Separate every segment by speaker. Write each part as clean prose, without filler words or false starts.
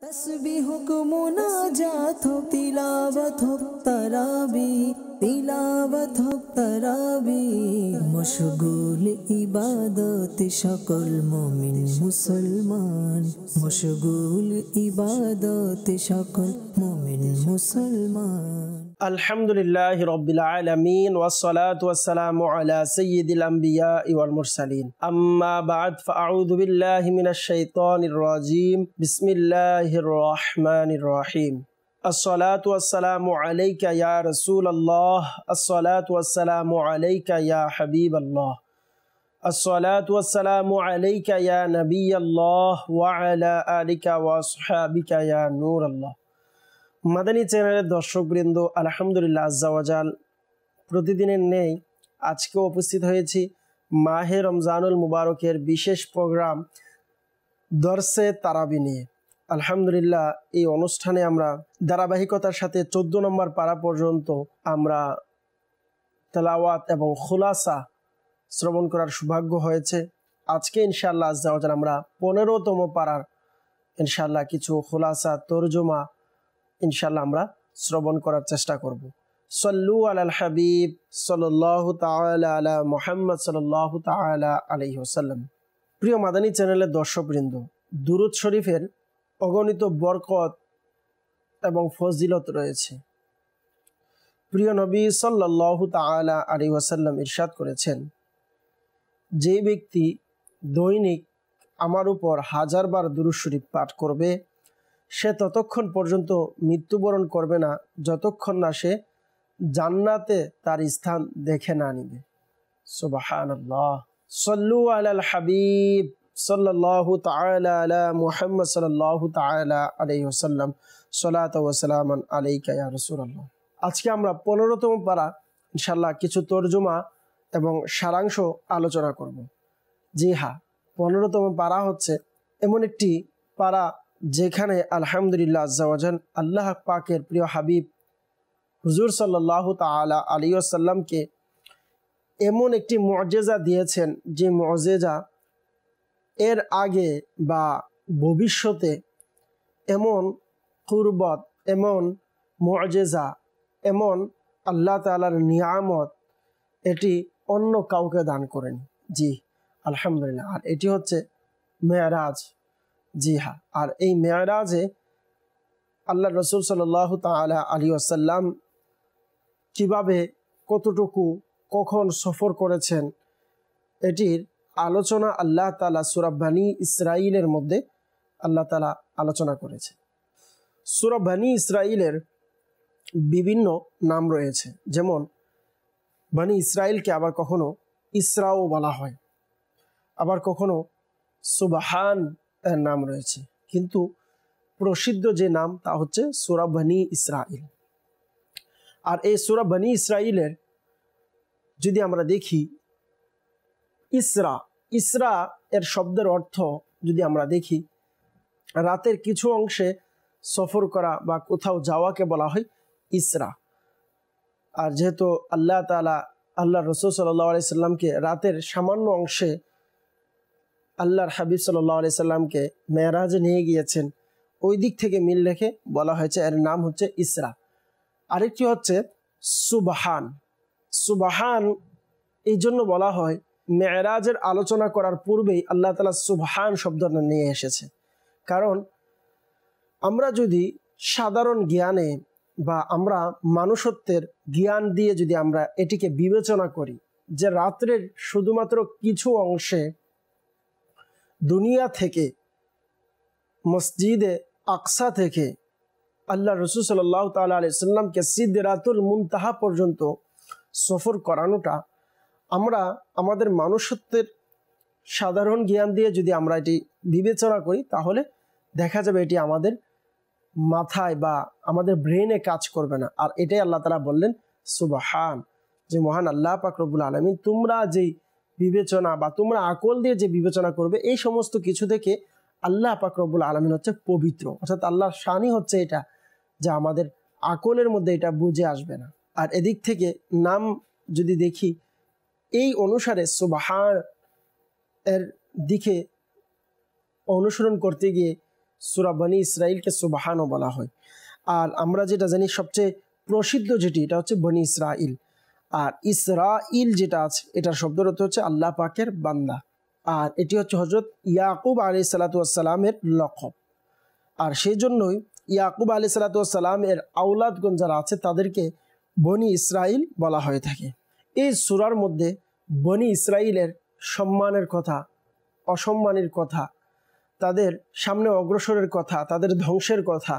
Speaker 1: तस्बीह को मुनाजात हो तिलावत हो तराबी तिलावत हो तराबी मशगूल इबादत शकल मोमिन मुसलमान मशगूल इबादत शकल मोमिन मुसलमान
Speaker 2: अल्हम्दुलिल्लाहि रब्बिल आलमीन वस्सलातु वस्सलामु अला सय्यिदिल अंबियाइ वल मुरसलीन अम्मा बाद फअऊदु बिल्लाहि मिनश शैतानिर रजीम बिस्मिल्लाहिर रहमानिर रहीम अस्सलातु वस्सलामु अलैका या रसूलल्लाह अस्सलातु वस्सलामु अलैका या हबीबल्लाह अस्सलातु वस्सलामु अलैका या नबियल्लाह व अला आलिका व अस्हाबिका या नूरल्लाह। মাদানী চ্যানেলের দর্শকবৃন্দ, আলহামদুলিল্লাহ আজ্জা ওয়াজাল প্রতিদিনের নেই আজকে উপস্থিত হয়েছি মাহে রমজানুল মুবারকের বিশেষ প্রোগ্রাম দরসে তারাবি নিয়ে। আলহামদুলিল্লাহ এই অনুষ্ঠানে আমরা ধারাবাহিকতার সাথে 14 নম্বর পারা পর্যন্ত আমরা তেলাওয়াত এবং খুলাসা শ্রবণ করার সৌভাগ্য হয়েছে। আজকে ইনশাআল্লাহ আজ্জা ওয়াজাল আমরা 15তম পারার ইনশাআল্লাহ কিছু খুলাসা তরজমা ইনশাআল্লাহ আমরা শ্রবণ করার চেষ্টা করব। সল্লু আলাল হাবিব সাল্লাল্লাহু তাআলা আলা মুহাম্মদ সাল্লাল্লাহু তাআলা আলাইহি ওয়াসাল্লাম। প্রিয় মাদানী চ্যানেলের দর্শকবৃন্দ, দুরূদ শরীফের অগণিত বরকত এবং ফজিলত রয়েছে। প্রিয় নবী সাল্লাল্লাহু তাআলা আলাইহি ওয়াসাল্লাম ইরশাদ করেছেন, যে ব্যক্তি দৈনিক আমার উপর 1000 বার দুরূদ শরীফ পাঠ করবে সে ততক্ষণ পর্যন্ত মৃত্যুবরণ করবে না যতক্ষণ না সে জান্নাতে তার স্থান দেখে না নিবে। সুবহানাল্লাহ। সাল্লু আলাল হাবিব সাল্লাল্লাহু তাআলা আলা মুহাম্মদ সাল্লাল্লাহু তাআলা আলাইহি ওয়াসাল্লাম সালাতু ওয়া সালামান আলাইকা ইয়া রাসূলুল্লাহ। আজকে আমরা 15তম পারা ইনশাআল্লাহ কিছু তরজমা এবং সারাংশ আলোচনা করব। জি হ্যাঁ, 15তম পারা হচ্ছে এমন একটি পারা যেখানে আলহামদুলিল্লাহ আজ্জা ওয়াজাল আল্লাহ পাকের প্রিয় হাবিব হুজুর সাল্লাল্লাহু তাআলা আলাইহি ওয়াসাল্লামকে এমন একটি মুআজিজা দিয়েছেন যে মুআজিজা এর আগে বা ভবিষ্যতে এমন কুরবত, এমন মুআজিজা, এমন আল্লাহ তাআলার নিয়ামত এটি অন্য কাউকে দান করেন। জি আলহামদুলিল্লাহ। আর এটি হচ্ছে মেরাজ। জি হ্যাঁ, আর এই মেরাজে আল্লাহ রসুল সাল্লাল্লাহু তাআলা আলাইহি ওয়াসাল্লাম কিভাবে, কতটুকু, কখন সফর করেছেন এটির আলোচনা আল্লাহ তাআলা সূরা বনী ইসরাঈলের মধ্যে আল্লাহ তাআলা আলোচনা করেছে। সূরা বনী ইসরাঈলের বিভিন্ন নাম রয়েছে, যেমন বনী ইসরাঈলকে আবার কখনো ইসরাও বলা হয়, আবার কখনো সুবহান এর নাম রয়েছে, কিন্তু প্রসিদ্ধ যে নাম তা হচ্ছে সূরা বনী ইসরাঈল। আর এই সূরা বনী ইসরাঈলের যদি আমরা দেখি ইসরা, ইসরা এর শব্দের অর্থ যদি আমরা দেখি রাতের কিছু অংশে সফর করা বা কোথাও যাওয়াকে বলা হয় ইসরা। আর যেহেতু আল্লাহ তাআলা আল্লাহ রসুল সাল্লাল্লাহু আলাইহি সাল্লামকে রাতের সামান্য অংশে আল্লাহর হাবিব সাল্লাল্লাহু আলাইহি সাল্লামকে মেরাজে নিয়ে গিয়েছেন, ওই দিক থেকে মিল রেখে বলা হয়েছে এর নাম হচ্ছে ইসরা। আরেকটি হচ্ছে সুবহান। সুবহান এই জন্য বলা হয় মেরাজের আলোচনা করার পূর্বেই আল্লাহ তাআলা সুবহান শব্দটা নিয়ে এসেছে। কারণ আমরা যদি সাধারণ জ্ঞানে বা আমরা মানুষত্বের জ্ঞান দিয়ে যদি আমরা এটিকে বিবেচনা করি যে রাত্রের শুধুমাত্র কিছু অংশে দুনিয়া থেকে, মসজিদে আকসা থেকে আল্লাহ রসুল সাল্লাল্লাহু তাআলা আলাইহি সাল্লামকে সিদরাতুল মুনতাহা পর্যন্ত সফর করানোটা আমরা আমাদের মানুষত্বের সাধারণ জ্ঞান দিয়ে যদি আমরা এটি বিবেচনা করি তাহলে দেখা যাবে এটি আমাদের মাথায় বা আমাদের ব্রেনে কাজ করবে না। আর এটাই আল্লাহ তাআলা বললেন সুবহান, যে মহান আল্লাহ পাক রব্বুল আলামিন তোমরা যেই বিবেচনা বা তোমরা আকল দিয়ে যে বিবেচনা করবে এই সমস্ত কিছু থেকে আল্লাহ পাক রব্বুল আলামিন হচ্ছে পবিত্র। অর্থাৎ আল্লাহর শানই হচ্ছে এটা, যে আমাদের আকলের মধ্যে এটা বুঝে আসবে না। আর এদিক থেকে নাম যদি দেখি এই অনুসারে সুবহান এর দিকে অনুসরণ করতে গিয়ে সূরা বনি ইসরাইলকে সুবহানও বলা হয়। আর আমরা যেটা জানি সবচেয়ে প্রসিদ্ধ যেটি, এটা হচ্ছে বনি ইসরাইল। আর ইসরাইল যেটা আছে এটার শব্দ অর্থ হচ্ছে আল্লাহ পাকের বান্দা। আর এটি হচ্ছে হযরত ইয়াকুব আলাইহিস সালাতু ওয়াস সালামের লকব। আর সেই জন্যই ইয়াকুব আলাইহিস সালাতু ওয়াস সালামের আওলাদগণ যারা আছে তাদেরকে বনি ইসরাইল বলা হয়ে থাকে। এই সূরার মধ্যে বনি ইসরাইলের সম্মানের কথা, অসম্মানের কথা, তাদের সামনে অগ্রসরের কথা, তাদের ধ্বংসের কথা,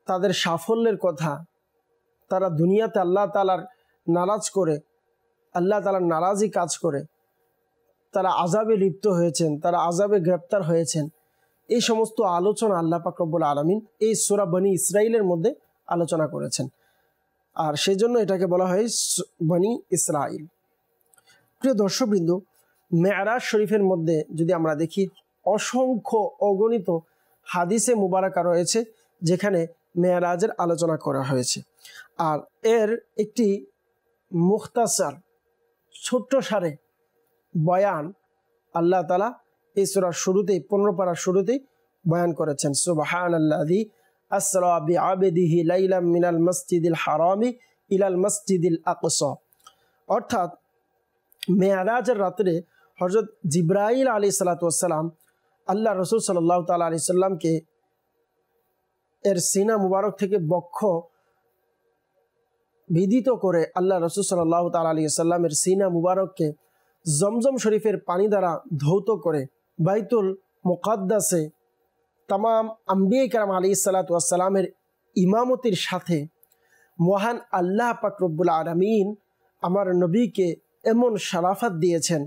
Speaker 2: তাদের সাফল্যের কথা, তারা দুনিয়াতে আল্লাহ তাআলার নারাজ করে, আল্লাহ তাআলার নারাজি কাজ করে তারা আযাবে লিপ্ত হয়েছেন, তারা আযাবে গ্রেপ্তার হয়েছেন, এই সমস্ত আলোচনা আল্লাহ পাক রব্বুল আলামিন এই সূরা বনি ইসরাইলের মধ্যে আলোচনা করেছেন। আর সেই জন্য এটাকে বলা হয় বনি ইসরাইল। প্রিয় দর্শকবৃন্দ, মেরাজ শরীফের মধ্যে যদি আমরা দেখি অসংখ্য অগণিত হাদিসে মুবারাকা রয়েছে যেখানে মেরাজের আলোচনা করা হয়েছে। আর এর একটি মুখতাসার ছোট্ট সারে বয়ান আল্লাহ তাআলা এই সূরার শুরুতেই 15 পারার শুরুতেই বয়ান করেছেন। সুবহানাল্লাযী আসরা বিআবদিহি লাইলাম মিনাল মসজিদিল হারামি ইলাল মসজিদিল আকসা। অর্থাৎ মেরাজের রাতে হযরত জিবরাইল আলাইহিস সালাতু ওয়াস সালাম আল্লাহ রাসূল সাল্লাল্লাহু তাআলা আলাইহি সাল্লামকে এর সিনা মুবারক থেকে বক্ষ বিদিত করে আল্লাহ রাসূল সাল্লাল্লাহু তাআলা আলাইহি সাল্লামের সিনা মুবারককে জমজম শরীফের পানি দ্বারা ধৌত করে বাইতুল মুকাদ্দাসে তামাম আম্বিয়া কিরাম আলাইহিস সালাতু ওয়াস সালামের ইমামতির সাথে মহান আল্লাহ পাক রব্বুল আলামিন আমার নবীকে এমন শারাফাত দিয়েছেন,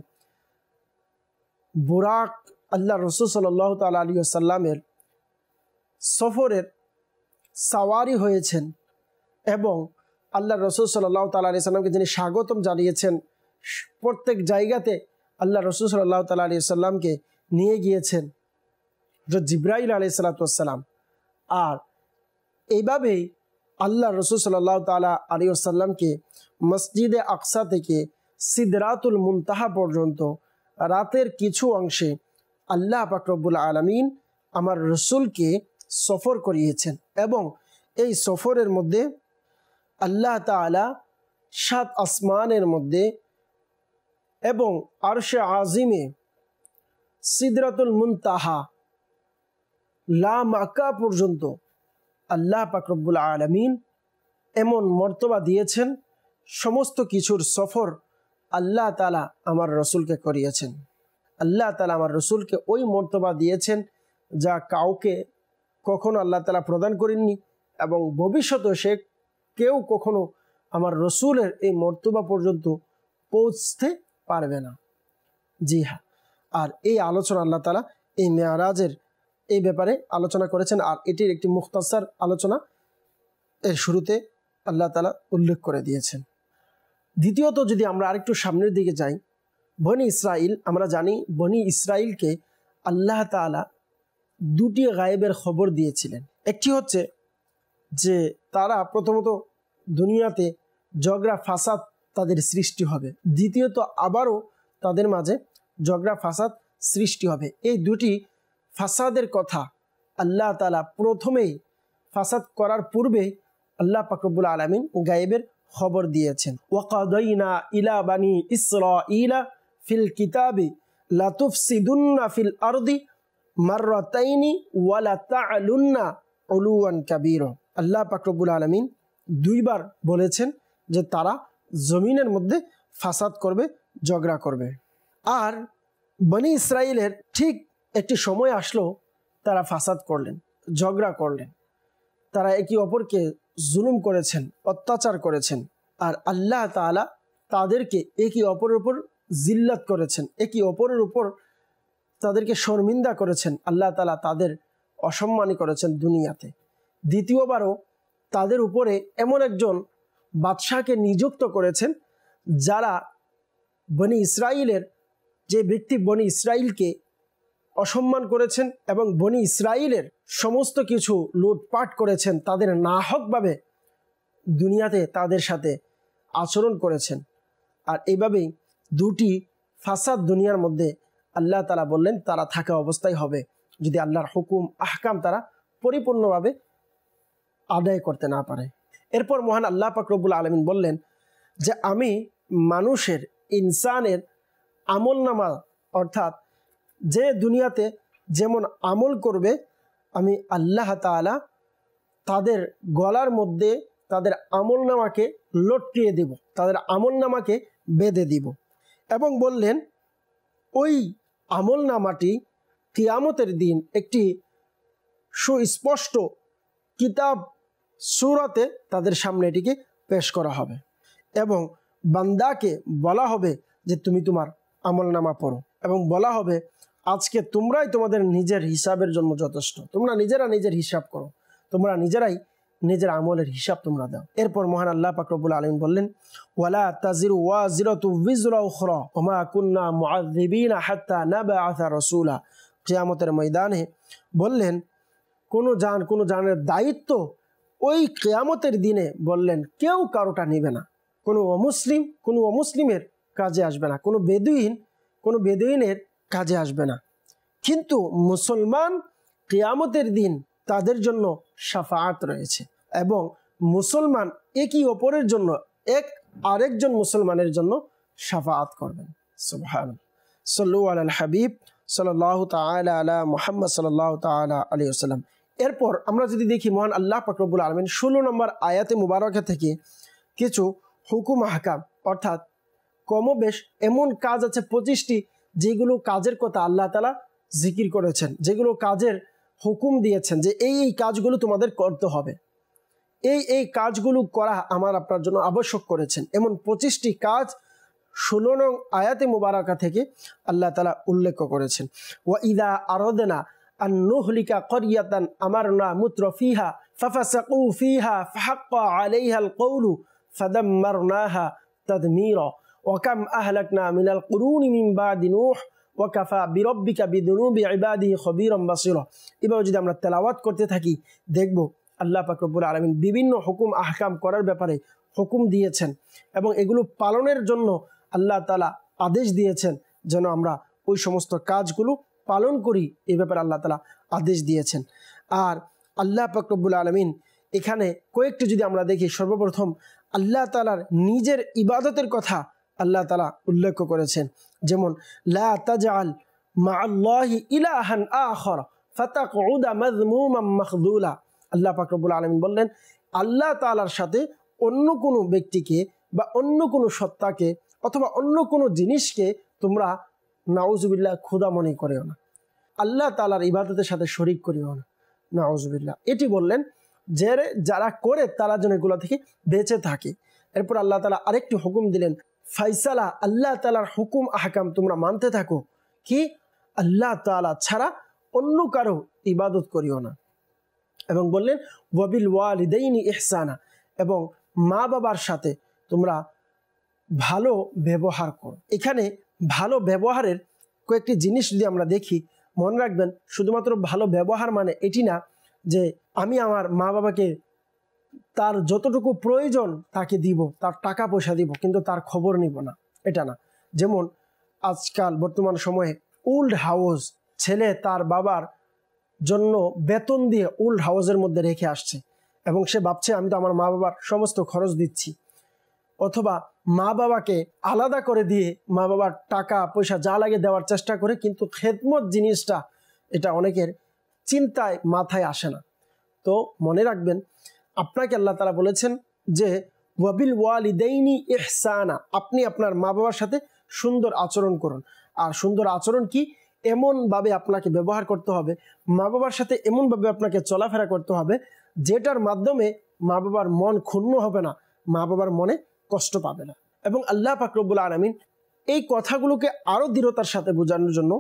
Speaker 2: বুরাক আল্লাহ রাসূল সাল্লাল্লাহু তাআলা আলাইহি সাল্লামের সফরের সাওয়ারি হয়েছেন এবং আল্লাহ রাসূল সাল্লাল্লাহু তাআলা আলাইহি সাল্লামকে যিনি স্বাগতম জানিয়েছেন, প্রত্যেক জায়গাতে আল্লাহ রাসূল সাল্লাল্লাহু তাআলা আলাইহি সাল্লামকে নিয়ে গিয়েছেন জিবরাইল আলাইহিস সালাতু ওয়াস সালাম। আর এইভাবেই আল্লাহ রাসূল সাল্লাল্লাহু তাআলা আলাইহি সাল্লামকে মসজিদে আকসা থেকে সিদরাতুল মুনতাহা পর্যন্ত রাতের কিছু অংশে আল্লাহ পাক রব্বুল আলামিন আমার রসুলকে সফর করিয়েছেন এবং এই সফরের মধ্যে আল্লাহ তাআলা 7 আসমানের মধ্যে এবং আরশে আজিমে সিদরাতুল মুনতাহা লা মাকা পর্যন্ত আল্লাহ পাক রব্বুল আলামিন এমন মর্তবা দিয়েছেন, সমস্ত কিছুর সফর আল্লাহ তাআলা আমার রসুলকে করিয়েছেন। আল্লাহ তাআলা আমার রসুলকে ওই মর্তবা দিয়েছেন যা কাউকে কখনো আল্লাহ তাআলা প্রদান করেননি এবং ভবিষ্যতে সে কেউ কখনো আমার রসুলের এই মর্তবা পর্যন্ত পৌঁছতে পারবে না। জি হ্যাঁ, আর এই আলোচনা আল্লাহ তাআলা এই মেরাজের এই ব্যাপারে আলোচনা করেছেন। আর এটির একটি মুখতাসার আলোচনা এর শুরুতে আল্লাহ তাআলা উল্লেখ করে দিয়েছেন। দ্বিতীয়ত যদি আমরা আরেকটু সামনের দিকে যাই, বনি ইসরাইল, আমরা জানি বনি ইসরাইলকে আল্লাহ তাআলা দুটি গায়েবের খবর দিয়েছিলেন। একটি হচ্ছে যে তারা প্রথমত দুনিয়াতে ঝগড়া ফাসাদ তাদের সৃষ্টি হবে, দ্বিতীয়ত আবারও তাদের মাঝে ঝগড়া ফাসাদ সৃষ্টি হবে। এই দুটি ফাসাদের কথা আল্লাহ তাআলা প্রথমেই ফাসাদ করার পূর্বে আল্লাহ পাক রব্বুল আলামিন গায়েবের খবর দিয়েছেন। ওয়াকাদাইনা ইলা বানি ইসরাঈলা ফিল কিতাবি লা তুফসিদুন্না ফিল আরদি মাররাতাইনি ওয়া লা তা'লুন্না উলুওয়ান কাবীরা। আল্লাহ পাক রব্বুল আলামিন দুইবার বলেছেন যে তারা জমিনের মধ্যে ফাসাদ করবে, ঝগড়া করবে। আর বনি ইসরাইলের ঠিক একটি সময় আসলো তারা ফাসাদ করলেন, ঝগড়া করলেন, তারা একে অপরকে জুলুম করেছেন, অত্যাচার করেছেন। আর আল্লাহ তাআলা তাদেরকে একে অপরের উপর জিল্লাত করেছেন, একে অপরের উপর তাদেরকে শর্মিন্দা করেছেন। আল্লাহ তাআলা তাদের অসম্মানী করেছেন দুনিয়াতে। দ্বিতীয়বারও তাদের উপরে এমন একজন বাদশাহকে নিযুক্ত করেছেন যারা বনি ইসরাইলের যে ব্যক্তি বনি ইসরাইলকে অসম্মান করেছেন এবং বনি ইসরাইলের সমস্ত কিছু লুটপাট করেছেন, তাদের নাহকভাবে দুনিয়াতে তাদের সাথে আচরণ করেছেন। আর এইভাবেই দুটি ফাসাদ দুনিয়ার মধ্যে আল্লাহ তাআলা বললেন তারা থাকা অবস্থায় হবে যদি আল্লাহর হুকুম আহকাম তারা পরিপূর্ণভাবে আদায় করতে না পারে। এরপর মহান আল্লাহ পাক রব্বুল আলামিন বললেন যে আমি মানুষের ইনসানের আমলনামা অর্থাৎ যে দুনিয়াতে যেমন আমল করবে আমি আল্লাহ তাআলা তাদের গলার মধ্যে তাদের আমলনামাকে লটকিয়ে দিব, তাদের আমলনামাকে বেঁধে দিব। এবং বললেন ওই আমলনামাটি কিয়ামতের দিন একটি সুস্পষ্ট কিতাব সূরাতে তাদের সামনে এটিকে পেশ করা হবে এবং বান্দাকে বলা হবে যে তুমি তোমার আমলনামা পড়ো এবং বলা হবে আজকে তোমরাই তোমাদের নিজের হিসাবের জন্য যথেষ্ট, তোমরা নিজেরা নিজের হিসাব করো, তোমরা নিজেরাই নিজের আমলের হিসাব তোমরা দাও। এরপর মহান আল্লাহ পাক রব্বুল আলামিন বললেন ওয়ালা তাজিরু ওয়াজিরাতু বিজরা উখরা ওমা কুননা মুআযযিবিনা হাত্তা নাবআসা রাসূলা। কিয়ামতের ময়দানে বললেন কোনো জানের দায়িত্ব ওই কিয়ামতের দিনে বললেন কেউ কারোটা নেবে না, কোনো অমুসলিমের কাজে আসবে না, কোনো বেদুইনের কাজে আসবে না। কিন্তু মুসলমান কিয়ামতের দিন তাদের জন্য শাফাআত রয়েছে এবং মুসলমান একই অপরের জন্য আরেকজন মুসলমানের জন্য শাফাআত করবেন। সুবহানাল্লাহ। সাল্লু আলাল হাবিব সাল্লাল্লাহু তাআলা আলা মুহাম্মদ সাল্লাল্লাহু তাআলা আলাইহি ওয়াসাল্লাম। এরপর আমরা যদি দেখি মহান আল্লাহ পাক রব্বুল আলামিন 16 নম্বর আয়াতে মুবারাকা থেকে কিছু হুকুম আহকাম অর্থাৎ কমবেশ এমন কাজ আছে 25টি যেগুলো কাজের কথা আল্লাহ তাআলা জিকির করেছেন, যেগুলো কাজের হুকুম দিয়েছেন যে এই কাজগুলো তোমাদের করতে হবে, এই কাজগুলো করা আমার আপনার জন্য আবশ্যক করেছেন। এমন 25টি কাজ 16 নং আয়াতে মুবারাকা থেকে আল্লাহ তাআলা উল্লেখ করেছেন। ওয়া ইযা আরাদনা আন নুহলিকা ক্বরিয়াতান আমারনা মুত্রাফিহা ফাফাসাকু ফিহা ফাহাক্কা আলাইহাল কওলু ফাদাম্মারনাহা তাদমীরা ওয়া কাম আহলাকনা মিনাল কুরুনি মিন বাদি নূহ ওয়া কাফা বিরাব্বিকা বিদুনুবি ইবাদিহি খবীরাম বাসীরা। এভাবে যদি আমরা তেলাওয়াত করতে থাকি দেখব আল্লাহ পাক রব্বুল আলামিন বিভিন্ন হুকুম আহকাম করার ব্যাপারে হুকুম দিয়েছেন এবং এগুলো পালনের জন্য আল্লাহ তাআলা আদেশ দিয়েছেন যেন আমরা ওই সমস্ত কাজগুলো পালন করি, এই ব্যাপারে আল্লাহ তাআলা আদেশ দিয়েছেন। আর আল্লাহ পাক রব্বুল আলামিন এখানে কয়েকটি যদি আমরা দেখি, সর্বপ্রথম আল্লাহ তাআলার নিজের ইবাদতের কথা আল্লাহ তাআলা উল্লেখ করেছেন, যেমন লা তাজআল মাআল্লাহি ইলাহান আখার ফাতাকউদা মাযমুমান মাখযুলা। আল্লাহ পাক রব্বুল আলামিন বললেন আল্লাহ তাআলার সাথে অন্য কোনো ব্যক্তিকে বা অন্য কোনো সত্তাকে অথবা অন্য কোনো জিনিসকে তোমরা নাউজুবিল্লাহ খোদা মনে করিও না, আল্লাহ তাআলার ইবাদতের সাথে শরীক করিও না, নাউজুবিল্লাহ। এটি বললেন যে যারা করে তারা যেন এগুলো থেকে বেঁচে থাকে। এরপর আল্লাহ তাআলা আরেকটি হুকুম দিলেন, ফাইসালা আল্লাহ তাআলার হুকুম আহকাম তোমরা মানতে থাকো, কি আল্লাহ তাআলা ছাড়া অন্য কারো ইবাদত করিও না। এবং বললেন ওয়াবিল ওয়ালিদাইনি ইহসানা, এবং মা বাবার সাথে তোমরা ভালো ব্যবহার করো। এখানে ভালো ব্যবহারের কয়েকটি জিনিস যদি আমরা দেখি, মনে রাখবেন শুধুমাত্র ভালো ব্যবহার মানে এটি না যে আমি আমার মা বাবাকে তার যতটুকু প্রয়োজন তাকে দিব, তার টাকা পয়সা দিব, কিন্তু তার খবর নিব না, এটা না। যেমন আজকাল বর্তমান সময়ে ওল্ড হাউস, ছেলে তার বাবার জন্য বেতন দিয়ে ওল্ড হাউসের মধ্যে রেখে আসছে এবং সে ভাবছে আমি তো আমার মা বাবার সমস্ত খরচ দিচ্ছি, অথবা মা বাবাকে আলাদা করে দিয়ে মা বাবার টাকা পয়সা যা লাগে দেওয়ার চেষ্টা করে, কিন্তু খেদমত জিনিসটা এটা অনেকের চিন্তায় মাথায় আসে না। তো মনে রাখবেন আপনাকে আল্লাহ তাআলা বলেছেন যে ওয়াবিল ওয়ালিদাইনি ইহসানা, আপনি আপনার মা বাবার সাথে সুন্দর আচরণ করুন। আর সুন্দর আচরণ কি? এমনভাবে আপনাকে ব্যবহার করতে হবে, মা বাবার সাথে এমনভাবে আপনাকে চলাফেরা করতে হবে যেটার মাধ্যমে মা বাবার মন ক্ষুণ্ণ হবে না, মা বাবার মনে কষ্ট পাবে না। এবং আল্লাহ পাক রব্বুল আলামিন এই কথাগুলোকে আরো দৃঢ়তার সাথে বোঝানোর জন্য,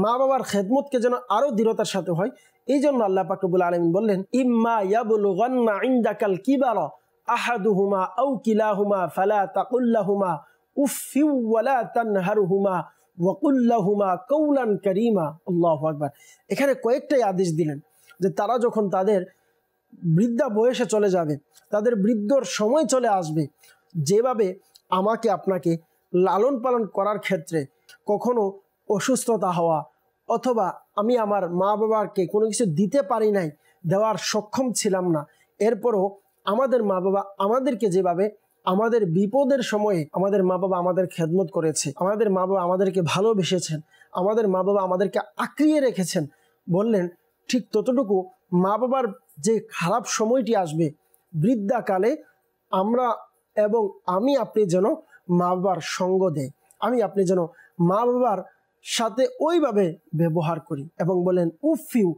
Speaker 2: মা বাবার খেদমতকে যেন আরো দৃঢ়তার সাথে হয়, এই জন্য আল্লাহ পাক রব্বুল আলামিন বললেন ইম্মা ইয়াবলুগান্না ইনদাকাল কিবারা আহাদুহুমা আও কিলাহুমা ফালা তাকুল লাহুমা উফফি ওয়ালা তানহারহুমা ওয়াকুল লাহুমা কাওলান কারীমা। আল্লাহু আকবার। এখানে কয়েকটাই আদেশ দিলেন যে তারা যখন তাদের বৃদ্ধা বয়সে চলে যাবে, তাদের বৃদ্ধর সময় চলে আসবে, যেভাবে আমাকে আপনাকে লালন পালন করার ক্ষেত্রে কখনো অসুস্থতা হওয়া অথবা আমি আমার মা বাবাকে কোনো কিছু দিতে পারি নাই, দেওয়ার সক্ষম ছিলাম না, এরপরও আমাদের মা বাবা আমাদেরকে যেভাবে আমাদের বিপদের সময়ে আমাদের মা বাবা আমাদের খেদমত করেছে, আমাদের মা বাবা আমাদেরকে ভালোবেসেছেন, আমাদের মা বাবা আমাদেরকে আঁকড়িয়ে রেখেছেন, বললেন ঠিক ততটুকু মা বাবার যে খারাপ সময়টি আসবে বৃদ্ধাকালে আমরা এবং আপনি যেন মা বাবার সঙ্গ দেয়, আপনি যেন মা বাবার সাথে ওইভাবে ব্যবহার করি। এবং বলেন উফিউ,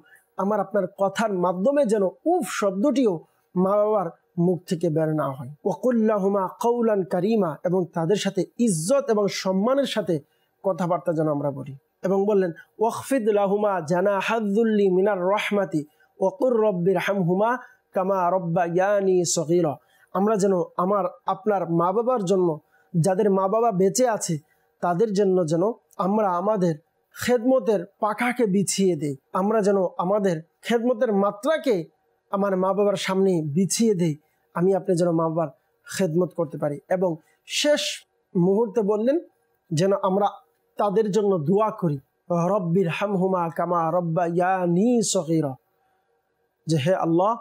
Speaker 2: আপনার কথার মাধ্যমে যেন উফ শব্দটিও মা বাবার মুখ থেকে বের না হয়। ওয়াকুল্লাহুমা কাউলান কারিমা, এবং তাদের সাথে ইজ্জত এবং সম্মানের সাথে কথাবার্তা যেন আমরা বলি। এবং বললেন ওয়াখফিদ লাহুমা জানাহাযুল্লি মিনার রাহমাতি ওয়াকুর রব্বির হামহুমা কামা রব্বায়ানি সগীরা। আমরা যেন আপনার মা বাবার জন্য, যাদের মা বাবা বেঁচে আছে তাদের জন্য যেন আমরা আমাদের খেদমতের পাখাকে বিছিয়ে দেই, আমরা যেন আমাদের খেদমতের মাত্রাকে আমার মা বাবার সামনে বিছিয়ে দেই, আপনি যেন মা বাবার খেদমত করতে পারি। এবং শেষ মুহূর্তে বললেন যেন আমরা তাদের জন্য দোয়া করি, রব্বির হামহুমা কামা রব্বায়ানি সগীরা, যে হে আল্লাহ,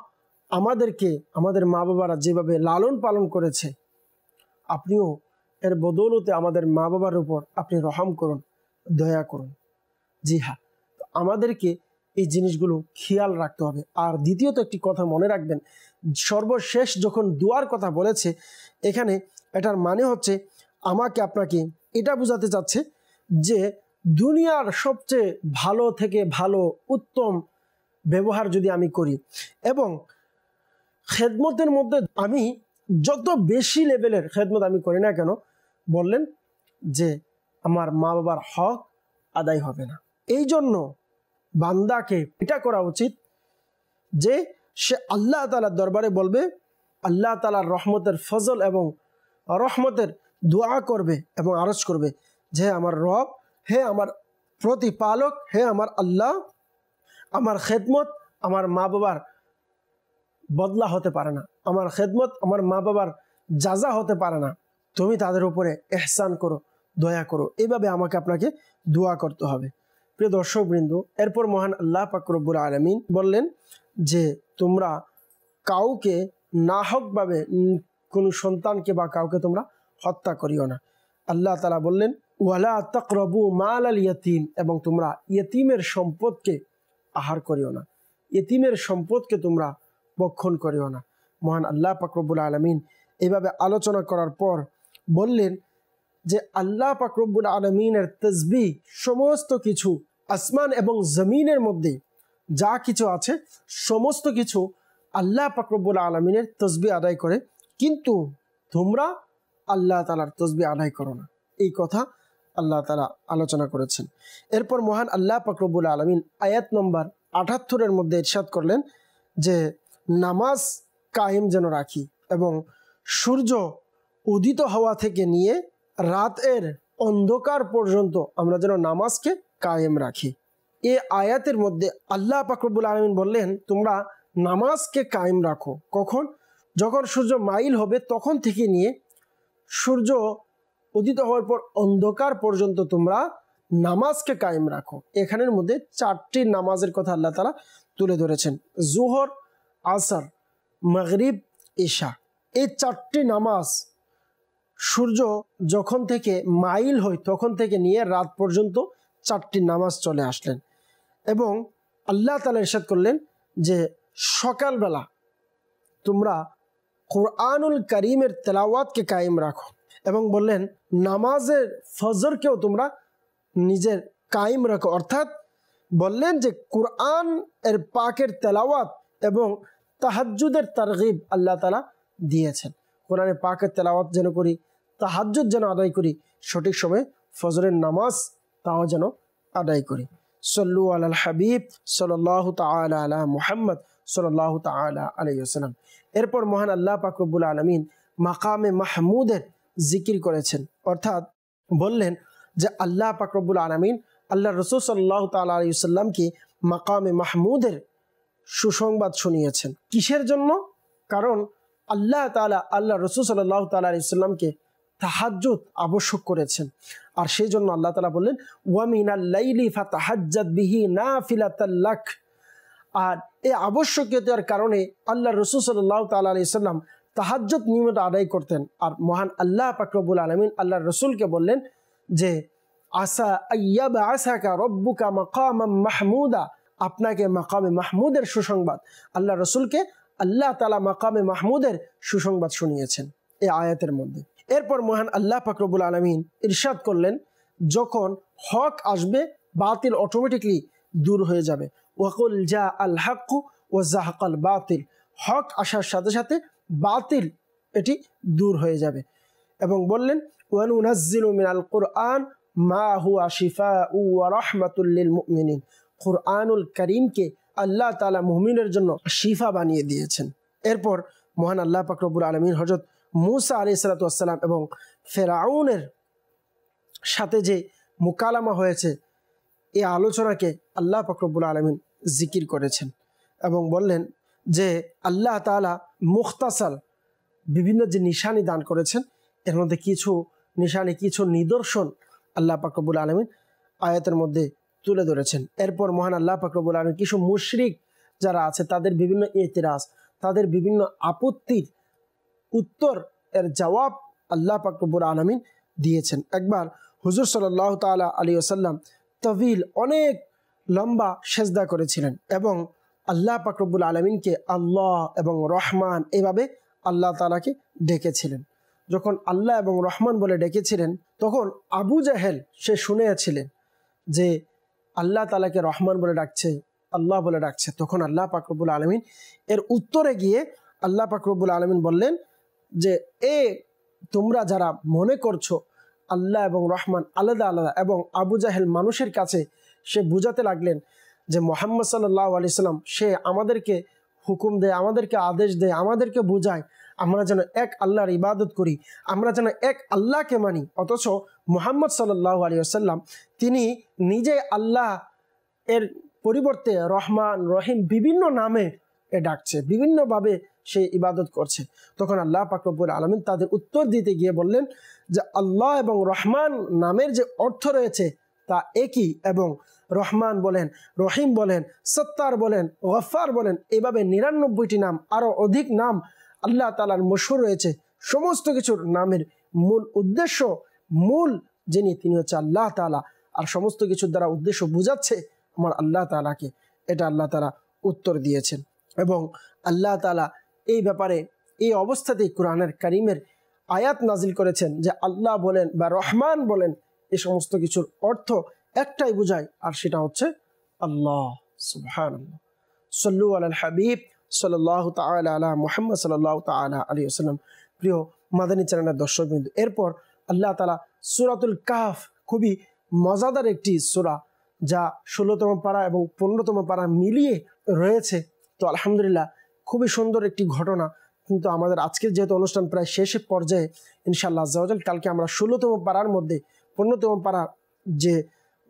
Speaker 2: আমাদেরকে আমাদের মা বাবারা যেভাবে লালন পালন করেছে, আপনিও এর বদৌলতে আমাদের মা বাবার উপর আপনি রহম করুন, দয়া করুন। জি হ্যাঁ, আমাদেরকে এই জিনিসগুলো খেয়াল রাখতে হবে। আর দ্বিতীয়ত একটি কথা মনে রাখবেন, সর্বশেষ যখন দুয়ার কথা বলেছে এখানে, এটার মানে হচ্ছে আমাকে আপনাকে এটা বোঝাতে চাচ্ছে যে দুনিয়ার সবচেয়ে ভালো থেকে ভালো উত্তম ব্যবহার যদি আমি করি এবং খেদমতের মধ্যে আমি যত বেশি লেভেলের খেদমত আমি করি না কেন, বললেন যে আমার মা বাবার হক আদায় হবে না। এই জন্য বান্দাকে এটা করা উচিত যে সে আল্লাহ তাআলার দরবারে বলবে, আল্লাহ তাআলার রহমতের ফজল এবং রহমতের দোয়া করবে এবং আরজ করবে যে আমার রব, হে আমার প্রতিপালক, হে আমার আল্লাহ, আমার খেদমত আমার মা বাবার বদলা হতে পারে না, আমার খেদমত আমার মা বাবার যাজা হতে পারে না, তুমি তাদের উপরে ইহসান করো, দয়া করো। এইভাবে আমাকে আপনাকে দোয়া করতে হবে। প্রিয় দর্শকবৃন্দ, এরপর মহান আল্লাহ পাক রব্বুল আলামিন বললেন যে তোমরা কাউকে নাহকভাবে কোনো সন্তানকে বা কাউকে তোমরা হত্যা করিও না। আল্লাহ তাআলা বললেন ওয়ালা তাকরাবু মাল আল ইয়াতিম, এবং তোমরা ইয়তিমের সম্পদকে আহার করিও না, ইয়তিমের সম্পদকে তোমরা বক্ষণ করিও না। মহান আল্লাহ পাক রব্বুল আলামিন এইভাবে আলোচনা করার পর বললেন যে আল্লাহ পাক রব্বুল আলামিনের তাসবিহ সমস্ত কিছু আসমান এবং জমিনের মধ্যে যা কিছু আছে সমস্ত কিছু আল্লাহ পাক রব্বুল আলামিনের তাসবিহ আদায় করে, কিন্তু তোমরা আল্লাহ তাআলার তাসবিহ আদায় করো না। এই কথা আল্লাহ তাআলা আলোচনা করেছেন। এরপর মহান আল্লাহ পাক রব্বুল আলামিন আয়াত নম্বর ৭৮-এর মধ্যে ইরশাদ করলেন যে নামাজ কায়েম যেন রাখি এবং সূর্য উদিত হওয়া থেকে নিয়ে রাতের অন্ধকার পর্যন্ত আমরা যেন নামাজকে কায়েম রাখি। এই আয়াতের মধ্যে আল্লাহ পাক রব্বুল আলামিন বললেন তোমরা নামাজকে কায়েম রাখো কখন? যখন সূর্য মাইল হবে তখন থেকে নিয়ে সূর্য উদিত হওয়ার পর অন্ধকার পর্যন্ত তোমরা নামাজকে কায়েম রাখো। এখানের মধ্যে 4টি নামাজের কথা আল্লাহ তাআলা তুলে ধরেছেন, জোহর, আসর, মাগরিব, ইশা। এই 4টি নামাজ সূর্য যখন থেকে মাইল হয় তখন থেকে নিয়ে রাত পর্যন্ত 4টি নামাজ চলে আসলেন। এবং আল্লাহ তাআলা ইরশাদ করলেন যে সকালবেলা তোমরা কুরআনুল কারীমের তেলাওয়াতকে কায়েম রাখো, এবং বললেন নামাজের ফজরকেও তোমরা নিজের কায়েম রাখো। অর্থাৎ বললেন যে কুরআন এর পাকের তেলাওয়াত এবং তাহাজ্জুদের তারগিব আল্লাহ তাআলা দিয়েছেন। কোরআনে পাকের তেলাওয়াত যেন করি, তাহাজ্জুদ যেন আদায় করি, সঠিক সময়ে ফজরের নামাজ তাও যেন আদায় করি। সল্লু আলাল হাবিব সাল্লাল্লাহু তাআলা আলা মুহাম্মদ সাল্লাল্লাহু তাআলা আলাইহি ওয়াসাল্লাম। এরপর মহান আল্লাহ পাক রব্বুল আলামিন মাকামে মাহমুদের জিকির করেছেন, অর্থাৎ বললেন যে আল্লাহ পাক রব্বুল আলামিন আল্লাহ রাসূল সাল্লাল্লাহু তাআলা আলাইহি ওয়াসাল্লামকে মাকামে মাহমুদের সুসংবাদ শুনিয়েছেন। কিসের জন্য? কারণ আল্লাহ তাআলা আল্লাহ রাসূল সাল্লাল্লাহু তাআলা আলাইহি ওয়াসাল্লামকে তাহাজ্জুদ আবশ্যক করেছেন, আর সেই জন্য আল্লাহ তাআলা বললেন ওয়া মিনাল লাইলি ফাতাহাজ্জাদ বিহি নাফিলাতাল লাক। আর এই আবশ্যকীয়তার কারণে আল্লাহ রাসূল সাল্লাল্লাহু তাআলা আলাইহি সাল্লাম তাহাজ্জুদ নিয়মিত আদায় করতেন। আর মহান আল্লাহ পাক রব্বুল আলামিন আল্লাহর রাসূলকে বললেন যে আসা আইয়াবআসাকা রব্বুকা মাকামান মাহমুদা, আপনাকে মাকামে মাহমুদের সুসংবাদ, আল্লাহ রাসূলকে আল্লাহ তাআলা মাকামে মাহমুদের সুসংবাদ শুনিয়েছেন এই আয়াতের মধ্যে। এরপর মহান আল্লাহ পাক রব্বুল আলামিন ইরশাদ করলেন, যখন হক আসবে বাতিল অটোমেটিকলি দূর হয়ে যাবে। ওয়াকুল জা আল হক ওয়া জাহাকাল বাতিল, হক আসার সাথে সাথে বাতিল এটি দূর হয়ে যাবে। এবং বললেন ওয়ানুনাজ্জিলু মিনাল কুরআন মা হুয়া শিফাউ ওয়া রাহমাতুল লিল মুমিনিন, কুরআনুল কারীমকে আল্লাহ তাআলা মুমিনের জন্য শিফা বানিয়ে দিয়েছেন। এরপর মহান আল্লাহ পাক রব্বুল আলামিন হযরত মূসা আলাইহিস সালাতু ওয়াস সালাম এবং ফিরআউনের সাথে যে মুকালামা হয়েছে এই আলোচনাকে আল্লাহ পাক রব্বুল আলামিন জিকির করেছেন এবং বললেন যে আল্লাহ তাআলা মুখতাসার বিভিন্ন যে নিশানি দান করেছেন, এর মধ্যে কিছু নিশানি, কিছু নিদর্শন আল্লাহ পাক রব্বুল আলামিন আয়াতের মধ্যে তুলে ধরেছেন। এরপর মহান আল্লাহ পাক রব্বুল আলামিন কিছু মুশরিক যারা আছে তাদের বিভিন্ন ইতিরাজ, তাদের বিভিন্ন আপত্তির উত্তর এর জবাব আল্লাহ পাক রব্বুল আলামিন দিয়েছেন। একবার হুজুর সাল্লাল্লাহু তাআলা আলাইহি ওয়াসাল্লাম তাওয়িল অনেক লম্বা সেজদা করেছিলেন এবং আল্লাহ পাক রব্বুল আলামিনকে আল্লাহ এবং রহমান এভাবে আল্লাহ তাআলাকে ডেকেছিলেন। যখন আল্লাহ এবং রহমান বলে ডেকেছিলেন তখন আবু জাহেল সে শুনেছিলেন যে আল্লাহ তাআলাকে রহমান বলে ডাকছে, আল্লাহ বলে ডাকছে। তখন আল্লাহ পাক রব্বুল আলামিন এর উত্তরে গিয়ে আল্লাহ পাক রব্বুল আলামিন বললেন যে তোমরা যারা মনে করছো আল্লাহ এবং রহমান আলাদা আলাদা, এবং আবু জাহেল মানুষের কাছে সে বুঝাতে লাগলেন যে মুহাম্মদ সাল্লাল্লাহু আলাইহি সাল্লাম সে আমাদেরকে হুকুম দেয়, আমাদেরকে আদেশ দেয়, আমাদেরকে বোঝায় আমরা যেন এক আল্লাহর ইবাদত করি, আমরা যেন এক আল্লাহকে মানি। অথচ মুহাম্মদ সাল্লাল্লাহু আলাইহি ওয়াসাল্লাম তিনি নিজে আল্লাহ এর পরিবর্তে রহমান রহিম বিভিন্ন নামে ডাকছে, বিভিন্নভাবে সে ইবাদত করছে। তখন আল্লাহ পাক রব্বুল আলামিন তাদের উত্তর দিতে গিয়ে বললেন যে আল্লাহ এবং রহমান নামের যে অর্থ রয়েছে তা একই, এবং রহমান বলেন, রহিম বলেন, সত্তার বলেন, গফফার বলেন, এভাবে 99টি নাম, আরও অধিক নাম আল্লাহ তাআলার মশহুর রয়েছে। সমস্ত কিছুর নামের মূল উদ্দেশ্য, মূল যিনি তিনি হচ্ছে আল্লাহ তাআলা, আর সমস্ত কিছুর দ্বারা উদ্দেশ্য বুঝাচ্ছে আমার আল্লাহ তাআলাকে। এটা আল্লাহ তাআলা উত্তর দিয়েছেন এবং আল্লাহ তাআলা এই ব্যাপারে এই অবস্থাতেই কোরআনের কারীমের আয়াত নাজিল করেছেন যে আল্লাহ বলেন বা রহমান বলেন এই সমস্ত কিছুর অর্থ একটাই বোঝায়, আর সেটা হচ্ছে আল্লাহ। সুবহানাল্লাহ। সাল্লু আলাল হাবিব সাল্লাল্লাহু তাআলা আলা মুহাম্মদ সাল্লাল্লাহু তাআলা আলাইহি ওয়াসাল্লাম। প্রিয় মাদানী চ্যানেলের দর্শকবৃন্দ, এরপর আল্লাহ তাআলা সূরাতুল কাহফ, খুবই মজাদার একটি সূরা যা 16তম পারা এবং 15তম পারা মিলিয়ে রয়েছে। তো আলহামদুলিল্লাহ খুবই সুন্দর একটি ঘটনা। কিন্তু আমাদের আজকের যেহেতু অনুষ্ঠান প্রায় শেষের পর্যায়ে, ইনশাআল্লাহ আজ্জা ওয়া জাল কালকে আমরা 16তম পারার মধ্যে 15তম পারা যে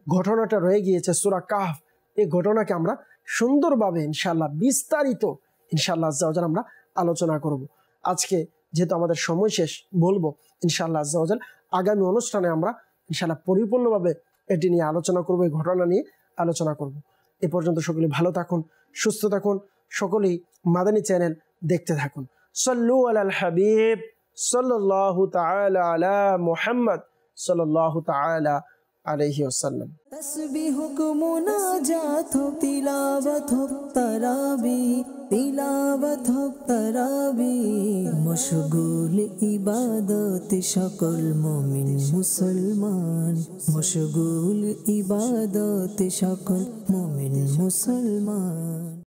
Speaker 2: ঘটনাটা রয়ে গিয়েছে সূরা কাহফ, এই ঘটনাকে আমরা সুন্দরভাবে ইনশাআল্লাহ বিস্তারিত ইনশাআল্লাহ আজ্জা ওয়া জাল আমরা আলোচনা করব। আজকে যেহেতু আমাদের সময় শেষ, বলবো ইনশাআল্লাহ আজ্জা ওয়া জাল আগামী অনুষ্ঠানে আমরা ইনশাআল্লাহ পরিপূর্ণভাবে এটি নিয়ে আলোচনা করব, এই ঘটনা নিয়ে আলোচনা করব। এ পর্যন্ত সকলে ভালো থাকুন, সুস্থ থাকুন, সকলেই মাদানী চ্যানেল দেখতে থাকুন। সাল্লু আলাল হাবিব সাল্লাল্লাহু তাআলা আলা মুহাম্মদ সাল্লাল্লাহু তাআলা আলাইহি ওয়াসাল্লাম।
Speaker 1: तस्बीह को मुनाजात हो, तिलावत हो तराबी, तिलावत हो तराबी, मशगूल इबादत शकल मोमिन मुसलमान, मशगूल इबादत शकल मोमिन मुसलमान।